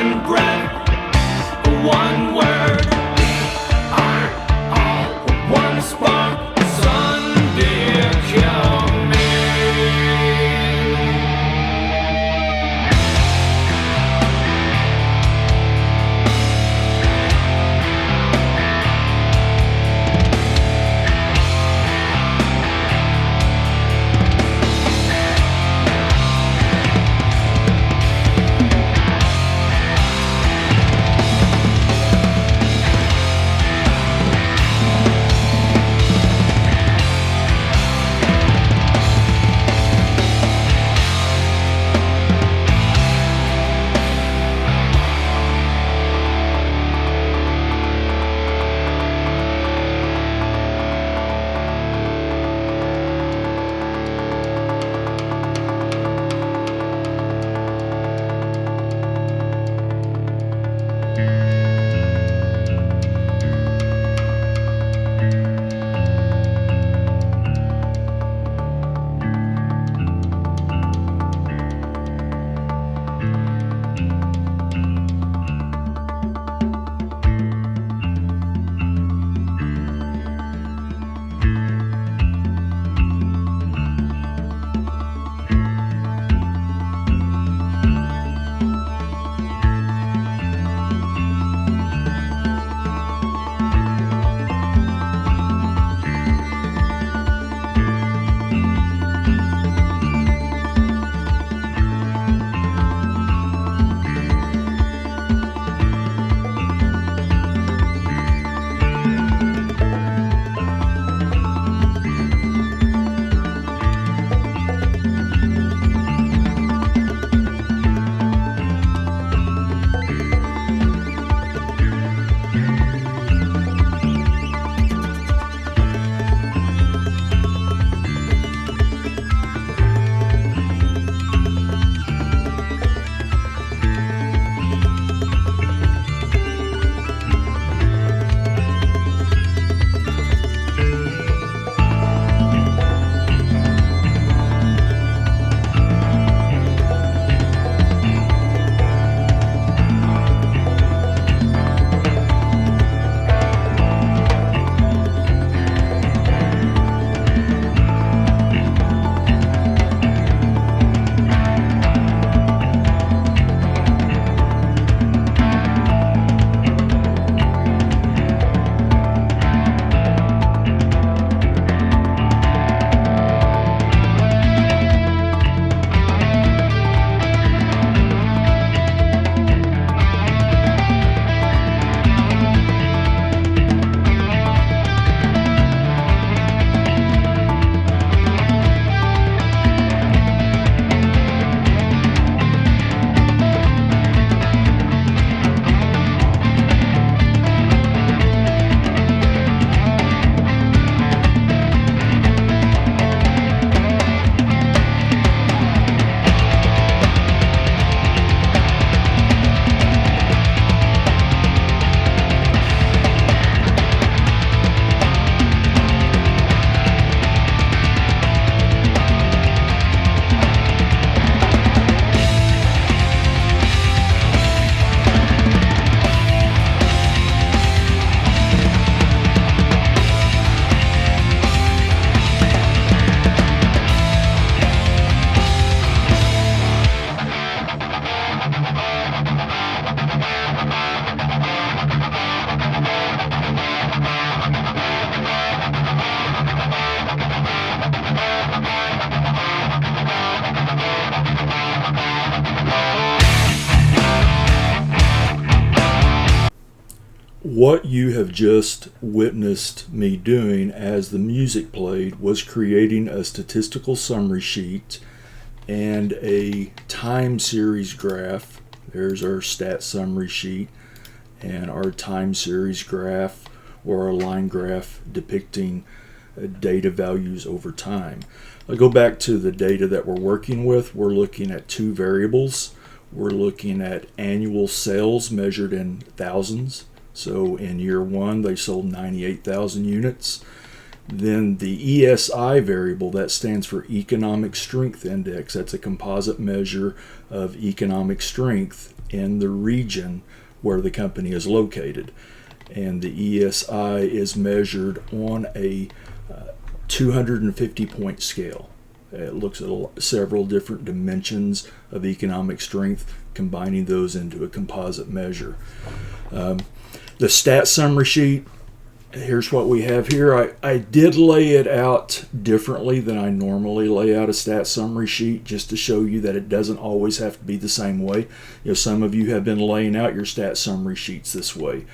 one breath, one word. We are all one spark, sun becoming. What you have just witnessed me doing as the music played was creating a statistical summary sheet and a time series graph. There's our stat summary sheet and our time series graph, or a line graph depicting data values over time. I'll go back to the data that we're working with. We're looking at two variables. We're looking at annual sales measured in thousands. So in year one, they sold 98,000 units. Then the ESI variable, that stands for Economic Strength Index. That's a composite measure of economic strength. in the region where the company is located. And the ESI is measured on a 250 point scale. It looks at several different dimensions of economic strength, combining those into a composite measure. The stat summary sheet, here's what we have here. I did lay it out differently than I normally lay out a stat summary sheet, just to show you that it doesn't always have to be the same way. Some of you have been laying out your stat summary sheets this way,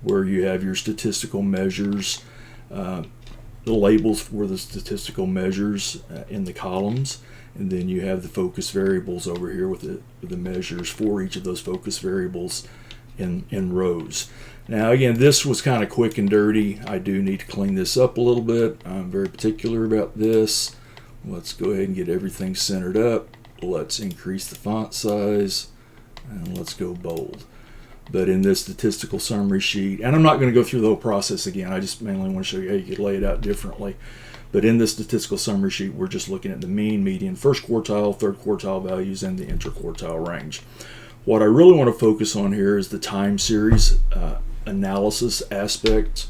where you have your statistical measures, the labels for the statistical measures in the columns, and then you have the focus variables over here with the measures for each of those focus variables in rows. Now again, this was kind of quick and dirty. I do need to clean this up a little bit. I'm very particular about this. Let's go ahead and get everything centered up. Let's increase the font size, and let's go bold. But in this statistical summary sheet, and I'm not going to go through the whole process again, I just mainly want to show you how you could lay it out differently. But in this statistical summary sheet, we're just looking at the mean, median, first quartile, third quartile values, and the interquartile range. What I really want to focus on here is the time series analysis aspect.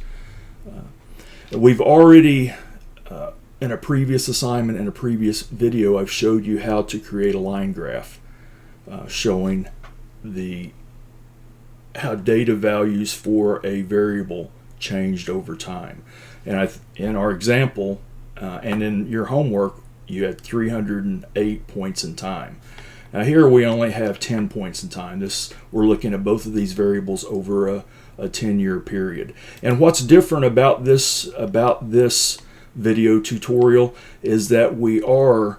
We've already, in a previous assignment, in a previous video, I've showed you how to create a line graph showing how data values for a variable changed over time. And in our example, and in your homework, you had 308 points in time. Now here we only have 10 points in time. We're looking at both of these variables over a 10-year period. And what's different about this video tutorial is that we are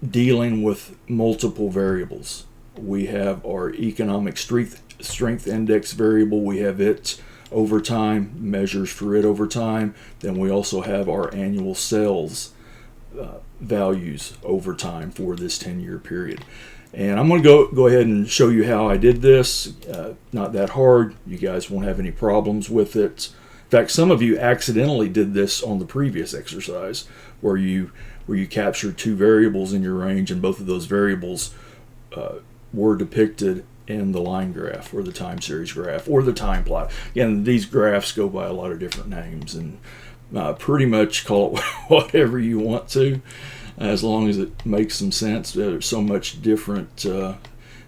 dealing with multiple variables. We have our economic strength index variable. We have it over time, measures for it over time. Then we also have our annual sales values over time for this 10-year period. And I'm going to go ahead and show you how I did this. Not that hard. You guys won't have any problems with it. In fact, some of you accidentally did this on the previous exercise, where you captured two variables in your range, and both of those variables were depicted in the line graph, or the time series graph, or the time plot. Again, these graphs go by a lot of different names, and pretty much call it whatever you want to, as long as it makes some sense. There's so much different,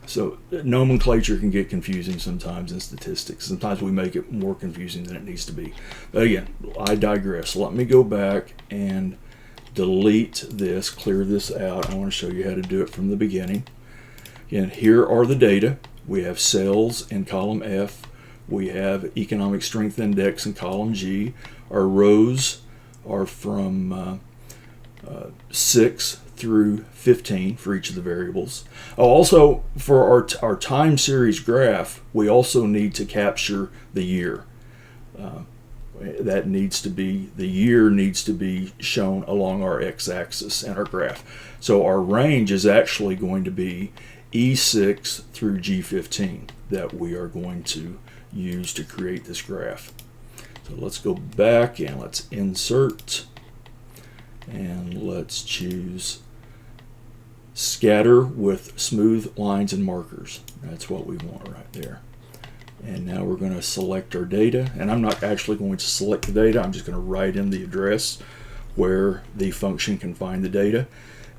so nomenclature can get confusing sometimes in statistics. Sometimes we make it more confusing than it needs to be. But again, I digress. Let me go back and delete this, clear this out. I want to show you how to do it from the beginning. Again, here are the data. We have sales in column F. We have economic strength index in column G. Our rows are from 6 through 15 for each of the variables. Also, for our time series graph, we also need to capture the year. The year needs to be shown along our x-axis in our graph. So our range is actually going to be E6 through G15 that we are going to use to create this graph. So let's go back and let's insert, and let's choose scatter with smooth lines and markers. That's what we want right there. And now we're going to select our data, and I'm not actually going to select the data. I'm just going to write in the address where the function can find the data,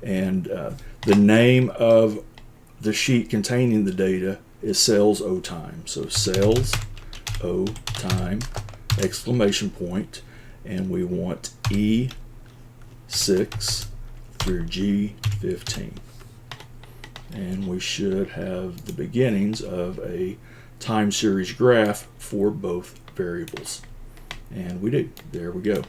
and the name of the sheet containing the data is sales O time. So sales O time, exclamation point, and we want E6 through G15. And we should have the beginnings of a time series graph for both variables. And we do. There we go.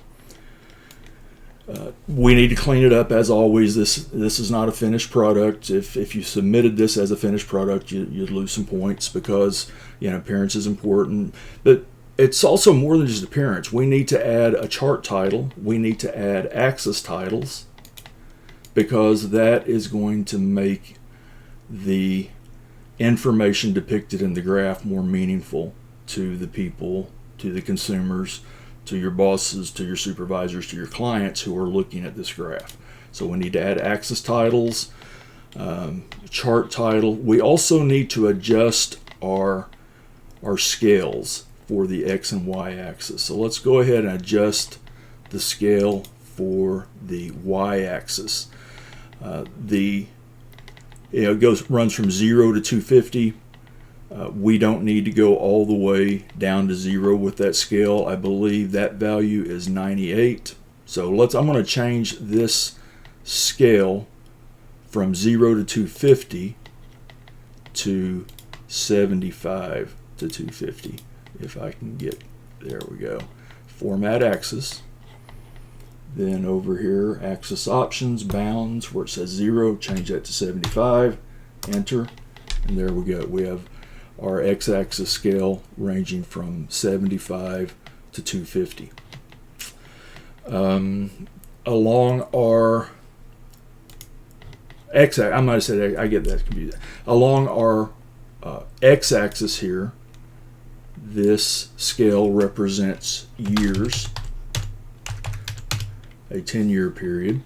We need to clean it up as always. This is not a finished product. If you submitted this as a finished product, you'd lose some points, because appearance is important. But it's also more than just appearance. We need to add a chart title. We need to add axis titles, because that is going to make the information depicted in the graph more meaningful to the people, to the consumers, to your bosses, to your supervisors, to your clients who are looking at this graph. So we need to add axis titles. chart title. We also need to adjust our scales for the X and Y axis. So let's go ahead and adjust the scale for the Y axis. It runs from 0 to 250. We don't need to go all the way down to 0 with that scale. I believe that value is 98. So I'm going to change this scale from 0 to 250 to 75 to 250. If I can get, there we go. Format axis. Then over here, axis options, bounds, where it says 0, change that to 75, enter, and there we go. We have our x-axis scale ranging from 75 to 250. Along our x-axis, I might have said, I get that confused. Along our x-axis here, this scale represents years, a 10-year period,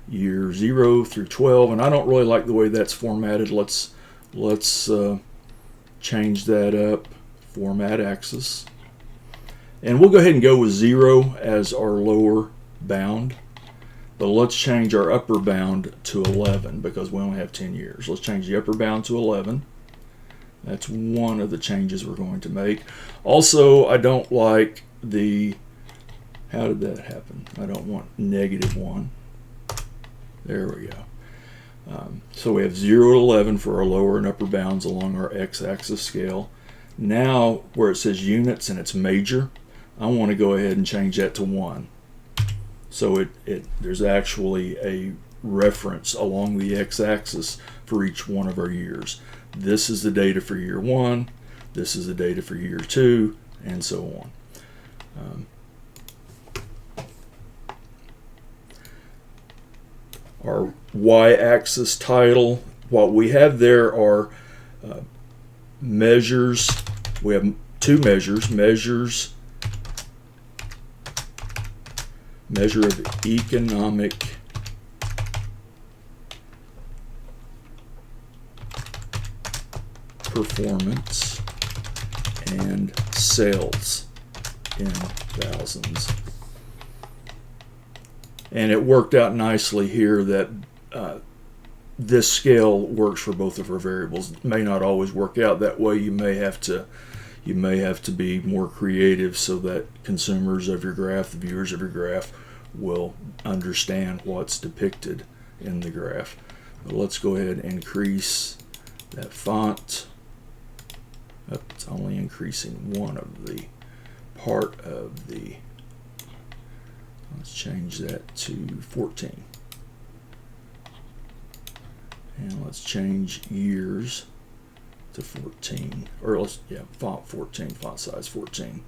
year 0 through 12, and I don't really like the way that's formatted. Let's change that up, format axis, and we'll go ahead and go with 0 as our lower bound, but let's change our upper bound to 11 because we only have 10 years. Let's change the upper bound to 11. That's one of the changes we're going to make. Also, I don't like the, how did that happen? I don't want -1. There we go. So we have 0 to 11 for our lower and upper bounds along our x-axis scale. Now, where it says units and it's major, I want to go ahead and change that to 1. So there's actually a reference along the x-axis for each one of our years. This is the data for year 1, this is the data for year 2, and so on. Our y-axis title, what we have there are measures. We have two measures. Measure of economic performance and sales in thousands. And it worked out nicely here that this scale works for both of our variables. It may not always work out that way. You may have to be more creative so that consumers of your graph, the viewers of your graph, will understand what's depicted in the graph. But let's go ahead and increase that font. It's only increasing one of the part of the. Let's change that to 14. And let's change years to 14. Or font 14, font size 14.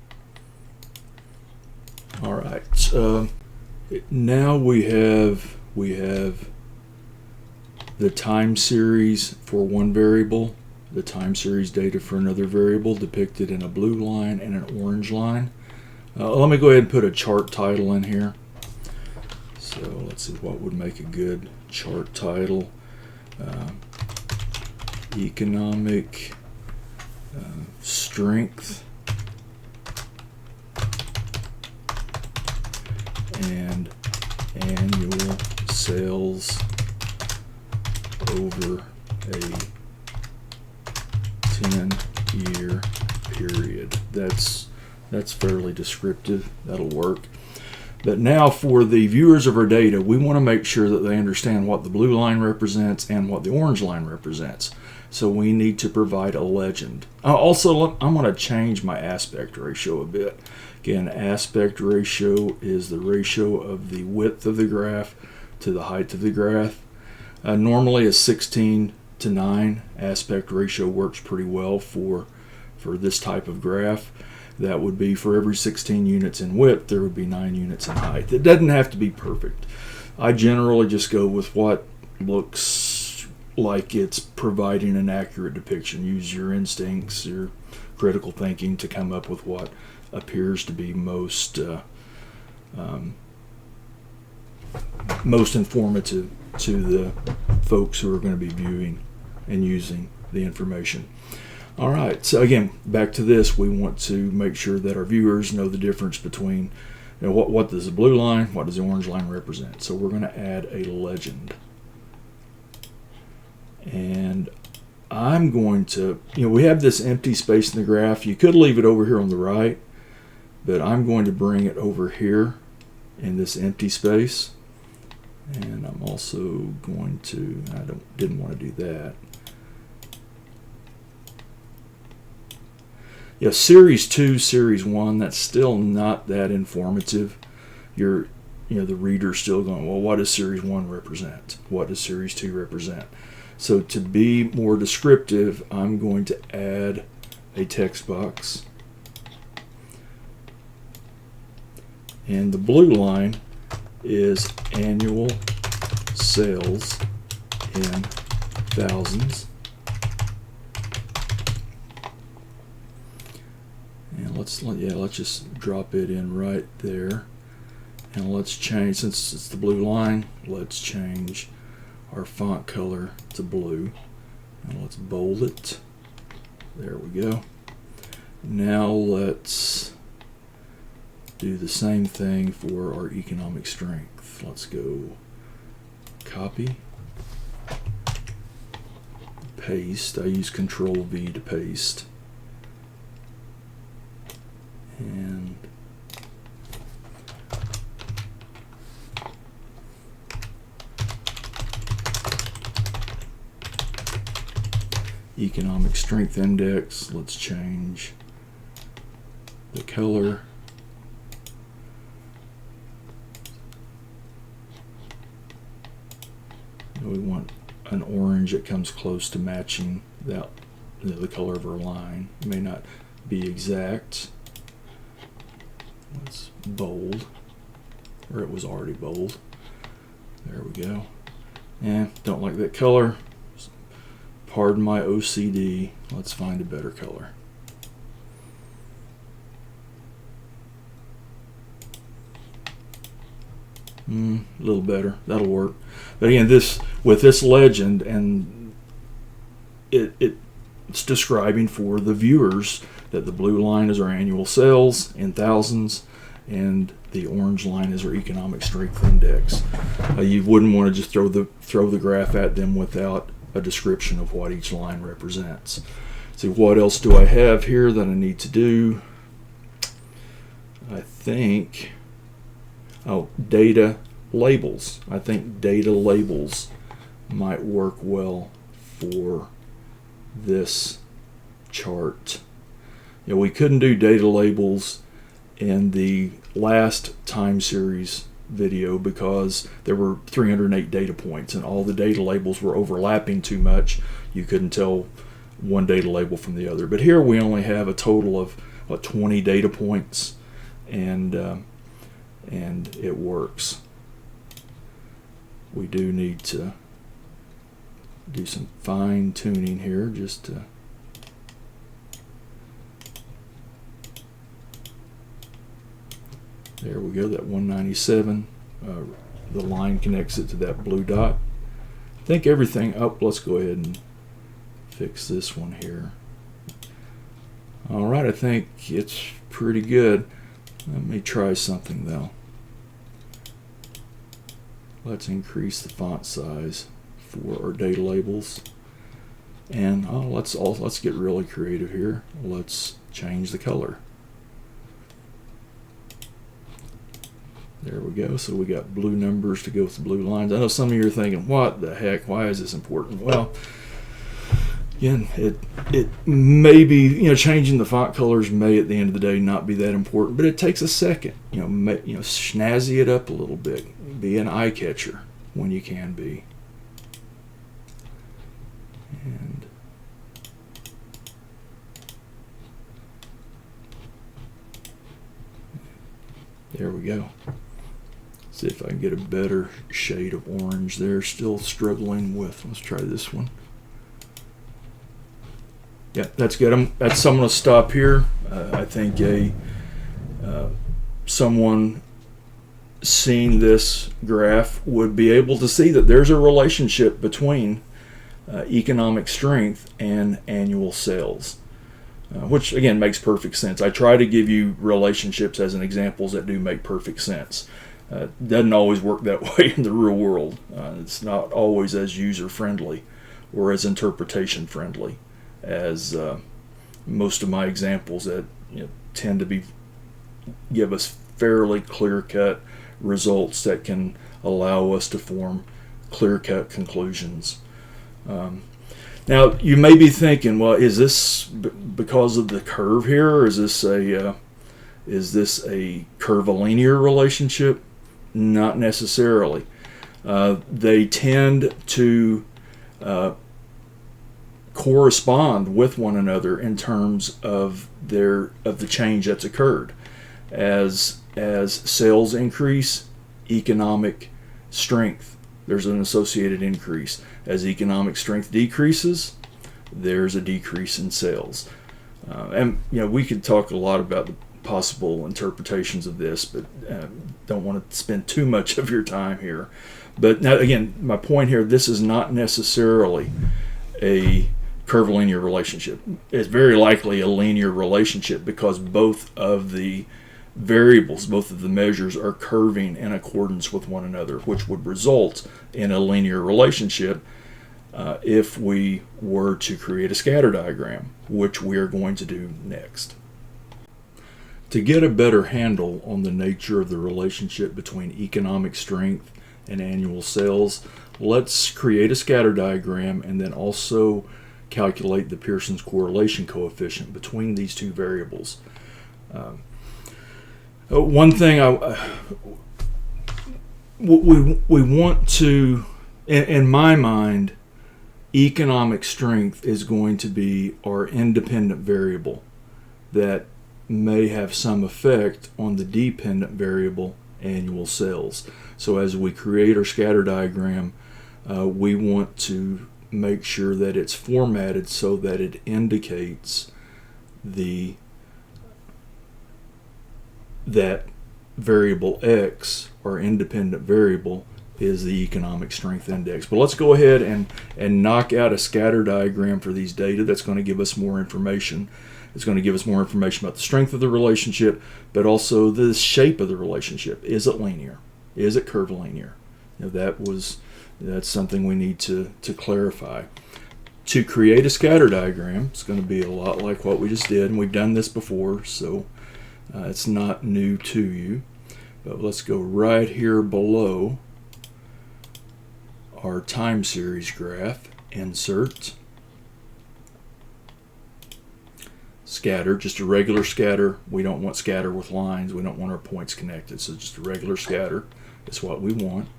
All right. Now we have the time series for one variable, the time series data for another variable depicted in a blue line and an orange line. Let me go ahead and put a chart title in here. So let's see what would make a good chart title. Economic strength and annual sales over a 10-year period. That's fairly descriptive. That'll work. But now for the viewers of our data, we want to make sure that they understand what the blue line represents and what the orange line represents. So we need to provide a legend. Also, I'm going to change my aspect ratio a bit. Again, aspect ratio is the ratio of the width of the graph to the height of the graph. Normally a 16:9 aspect ratio works pretty well for this type of graph. That would be for every 16 units in width, there would be 9 units in height. It doesn't have to be perfect. I generally just go with what looks like it's providing an accurate depiction. Use your instincts, your critical thinking to come up with what appears to be most most informative to the folks who are going to be viewing and using the information. All right, so again, back to this, we want to make sure that our viewers know the difference between, you know, what does the blue line, what does the orange line represent. So we're going to add a legend. And I'm going to, we have this empty space in the graph. You could leave it over here on the right, but I'm going to bring it over here in this empty space. And I'm also going to, didn't want to do that. Yeah, Series 2, Series 1, that's still not that informative. The reader's still going, well, what does Series 1 represent? What does Series 2 represent? So to be more descriptive, I'm going to add a text box. And the blue line is annual sales in thousands. And let's just drop it in right there. And let's change, since it's the blue line, let's change our font color to blue. And let's bold it. There we go. Now let's do the same thing for our economic strength. Let's go copy, paste. I use Control V to paste. And economic strength index, let's change the color. We want an orange that comes close to matching that, the color of our line. It may not be exact. Let's bold, or it was already bold. There we go. And don't like that color. Pardon my OCD. Let's find a better color. A little better. That'll work. But again, with this legend, and it's describing for the viewers that the blue line is our annual sales in thousands, and the orange line is our economic strength index. You wouldn't want to just throw the graph at them without a description of what each line represents. See, what else do I have here that I need to do? I think, data labels. I think data labels might work well for this chart. We couldn't do data labels in the last time series video because there were 308 data points and all the data labels were overlapping too much. You couldn't tell one data label from the other. But here we only have a total of 20 data points, and it works. We do need to do some fine tuning here just to there we go, that 197. The line connects it to that blue dot. I think everything up. Let's go ahead and fix this one here. All right, I think it's pretty good. Let me try something though. Let's increase the font size for our data labels, and let's get really creative here. Let's change the color. There we go. So we got blue numbers to go with the blue lines. I know some of you are thinking, what the heck? Why is this important? Well, again, it may be, changing the font colors may at the end of the day not be that important, but it takes a second. Snazzy it up a little bit. Be an eye catcher when you can be. And there we go. See if I can get a better shade of orange there. Still struggling with. Let's try this one. Yeah, that's good. I'm going to stop here. I think someone seeing this graph would be able to see that there's a relationship between economic strength and annual sales, which again makes perfect sense. I try to give you relationships as an examples that do make perfect sense. Doesn't always work that way in the real world. It's not always as user friendly or as interpretation friendly as most of my examples that tend to give us fairly clear-cut results that can allow us to form clear-cut conclusions. Now, you may be thinking, well, is this because of the curve here, or is this a curvilinear relationship? Not necessarily. They tend to correspond with one another in terms of the change that's occurred. As sales increase, economic strength, there's an associated increase. As economic strength decreases, there's a decrease in sales. And we could talk a lot about the possible interpretations of this, but don't want to spend too much of your time here. But now, again, my point here, this is not necessarily a curvilinear relationship. It's very likely a linear relationship because both of the variables, both of the measures are curving in accordance with one another, which would result in a linear relationship if we were to create a scatter diagram, which we are going to do next. To get a better handle on the nature of the relationship between economic strength and annual sales, let's create a scatter diagram and then also calculate the Pearson's correlation coefficient between these two variables. One thing we want to, in my mind, economic strength is going to be our independent variable that may have some effect on the dependent variable, annual sales. So as we create our scatter diagram, we want to make sure that it's formatted so that it indicates that variable X, our independent variable, is the economic strength index. But let's go ahead and knock out a scatter diagram for these data that's going to give us more information. It's going to give us more information about the strength of the relationship, but also the shape of the relationship. Is it linear? Is it curvilinear? That's something we need to clarify. To create a scatter diagram, it's going to be a lot like what we just did, and we've done this before, so it's not new to you. But let's go right here below our time series graph, insert, scatter, just a regular scatter. We don't want scatter with lines. We don't want our points connected. So just a regular scatter is what we want.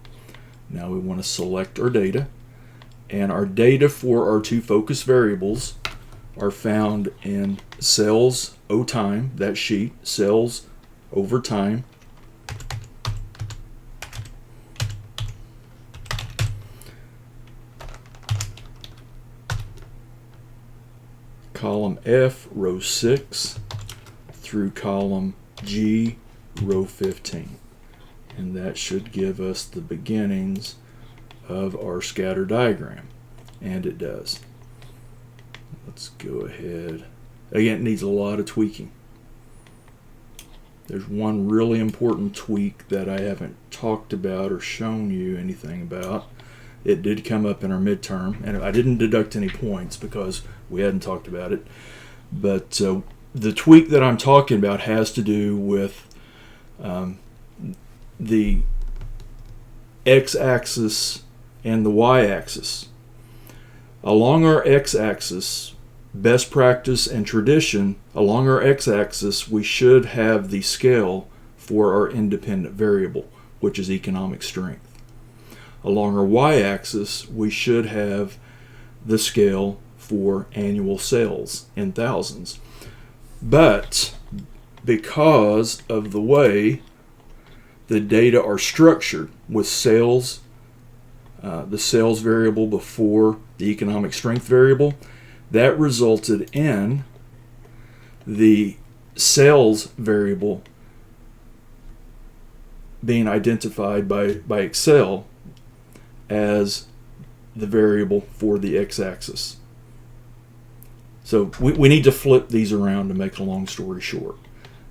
Now we want to select our data. And our data for our two focus variables are found in sales O time, that sheet, sales over time. Column F, row 6, through column G, row 15. And that should give us the beginnings of our scatter diagram. And it does. Let's go ahead. Again, it needs a lot of tweaking. There's one really important tweak that I haven't talked about or shown you anything about. It did come up in our midterm, and I didn't deduct any points because we hadn't talked about it. But the tweak that I'm talking about has to do with the x-axis and the y-axis. Along our x-axis, best practice and tradition, along our x-axis, we should have the scale for our independent variable, which is economic strength. Along our y-axis, we should have the scale for annual sales in thousands. But because of the way the data are structured with sales, the sales variable before the economic strength variable, that resulted in the sales variable being identified by Excel as the variable for the x-axis. So we need to flip these around to make a long story short.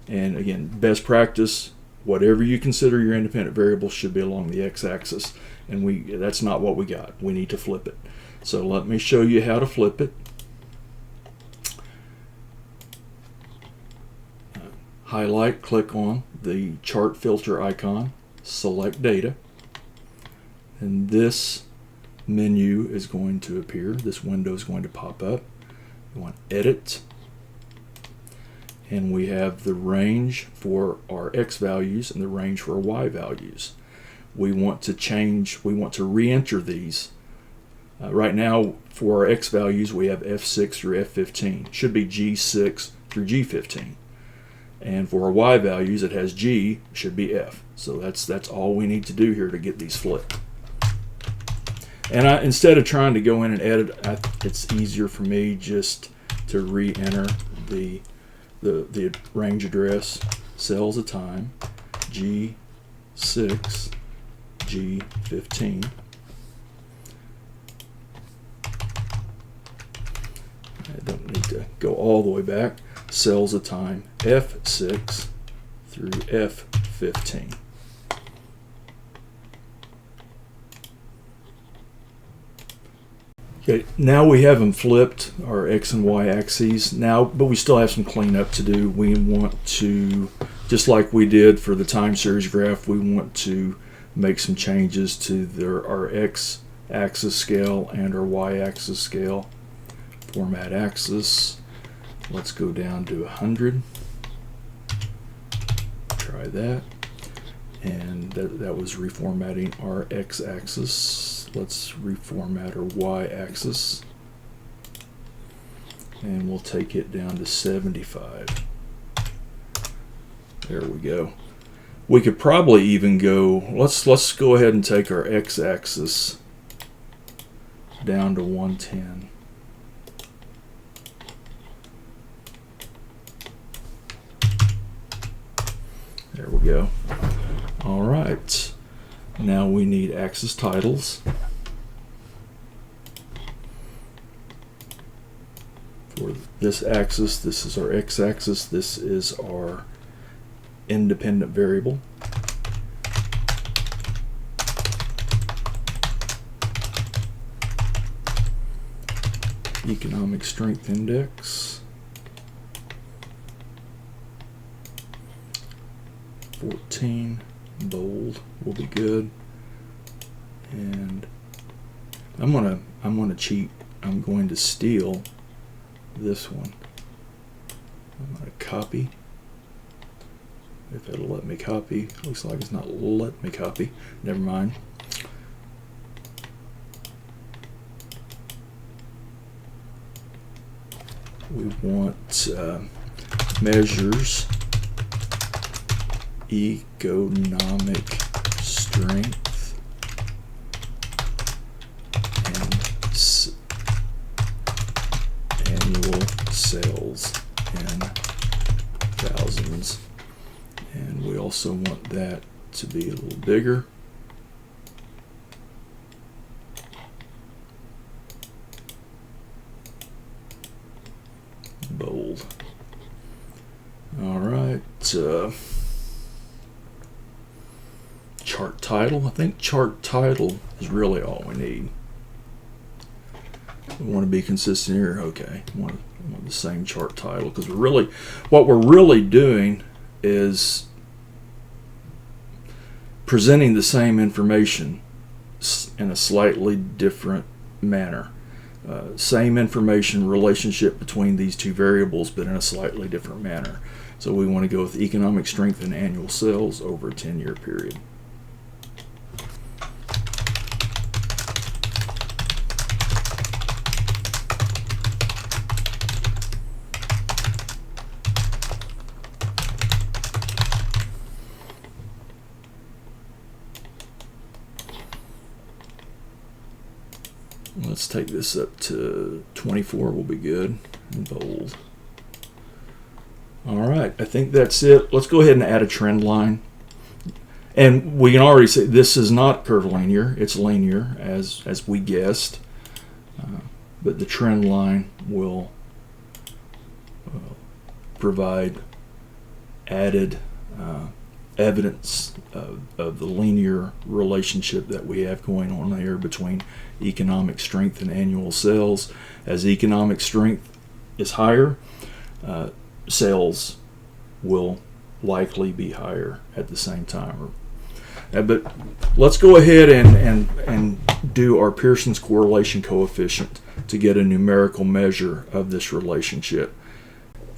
And again, best practice, whatever you consider your independent variable should be along the x-axis. And that's not what we got. We need to flip it. So let me show you how to flip it. Highlight, click on the chart filter icon, select data, and this menu is going to appear. This window is going to pop up. You want edit, and we have the range for our x values and the range for our y values. We want to re-enter these. Right now for our x values we have F6 through F15. Should be G6 through G15. And for our y values, it has G, should be F. So that's all we need to do here to get these flipped. And instead of trying to go in and edit, it's easier for me just to re-enter the range address, cells of time, G6, G15. I don't need to go all the way back. Cells of time F6 through F15. Okay, now we have them flipped, our x and y axes now, but we still have some cleanup to do. We want to, just like we did for the time series graph, we want to make some changes to our x axis scale and our y axis scale. Format axis. Let's go down to 100. Try that. And that was reformatting our x-axis. Let's reformat our y-axis. And we'll take it down to 75. There we go. We could probably even go, let's go ahead and take our x-axis down to 110. There we go. All right. Now we need axis titles. For this axis, this is our x-axis. This is our independent variable. Economic strength index. 14, bold will be good. And I'm gonna cheat. I'm going to steal this one. I'm gonna copy. If it'll let me copy. Looks like it's not letting me copy. Never mind. We want measures economic strength and annual sales in thousands, and we also want that to be a little bigger. Bold. All right. Chart title. I think chart title is really all we need. We want to be consistent here. Okay, we want the same chart title, because what we're really doing is presenting the same information in a slightly different manner. Same information relationship between these two variables, but in a slightly different manner. So we want to go with economic strength and annual sales over a 10-year period. Let's take this up to 24 will be good, and bold. All right, I think that's it. Let's go ahead and add a trend line. And we can already say this is not curvilinear, it's linear as we guessed. But the trend line will provide added evidence of the linear relationship that we have going on there between economic strength and annual sales. As economic strength is higher, sales will likely be higher at the same time. But let's go ahead and do our Pearson's correlation coefficient to get a numerical measure of this relationship.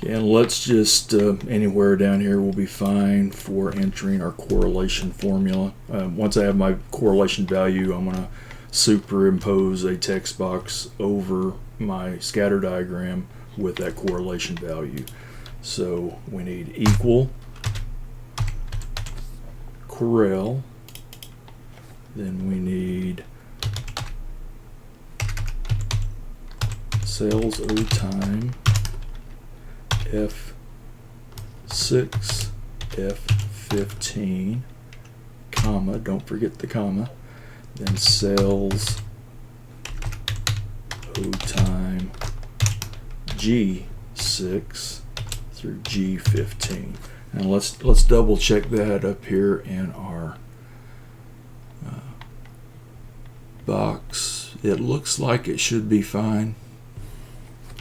And let's just, anywhere down here will be fine for entering our correlation formula. Once I have my correlation value, I'm going to superimpose a text box over my scatter diagram with that correlation value. So we need equal correl, then we need sales O time F6 F15 comma, don't forget the comma, then sales O time G6 through G15. And let's double check that up here in our box. It looks like it should be fine,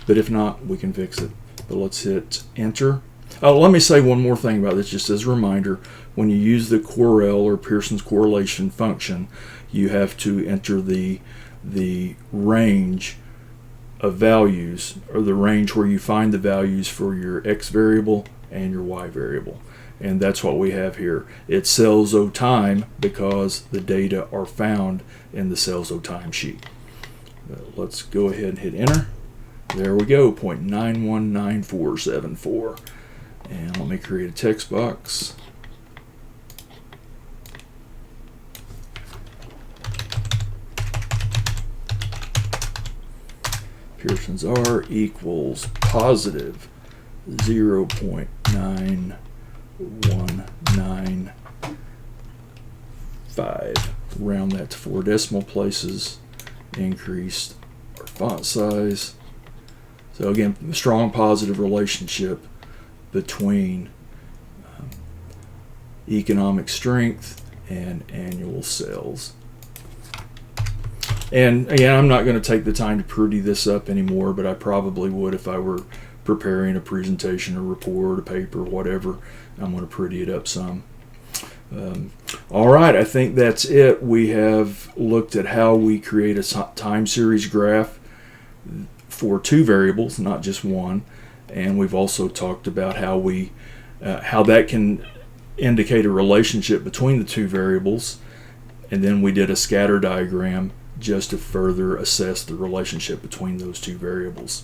but if not, we can fix it. But let's hit enter. Oh, let me say one more thing about this, just as a reminder. When you use the Correl or Pearson's correlation function, you have to enter the range of values, or the range where you find the values for your X variable and your Y variable. And that's what we have here. It sales O time because the data are found in the sales O time sheet. Let's go ahead and hit enter. There we go, 0.919474. And let me create a text box. Pearson's R equals positive 0.9195. Round that to 4 decimal places. Increased our font size. So again, strong positive relationship between economic strength and annual sales. And again, I'm not going to take the time to pretty this up anymore, but I probably would if I were preparing a presentation, a report, a paper, whatever. I'm going to pretty it up some. All right, I think that's it. We have looked at how we create a time series graph for 2 variables, not just one, and we've also talked about how that can indicate a relationship between the 2 variables, and then we did a scatter diagram just to further assess the relationship between those 2 variables.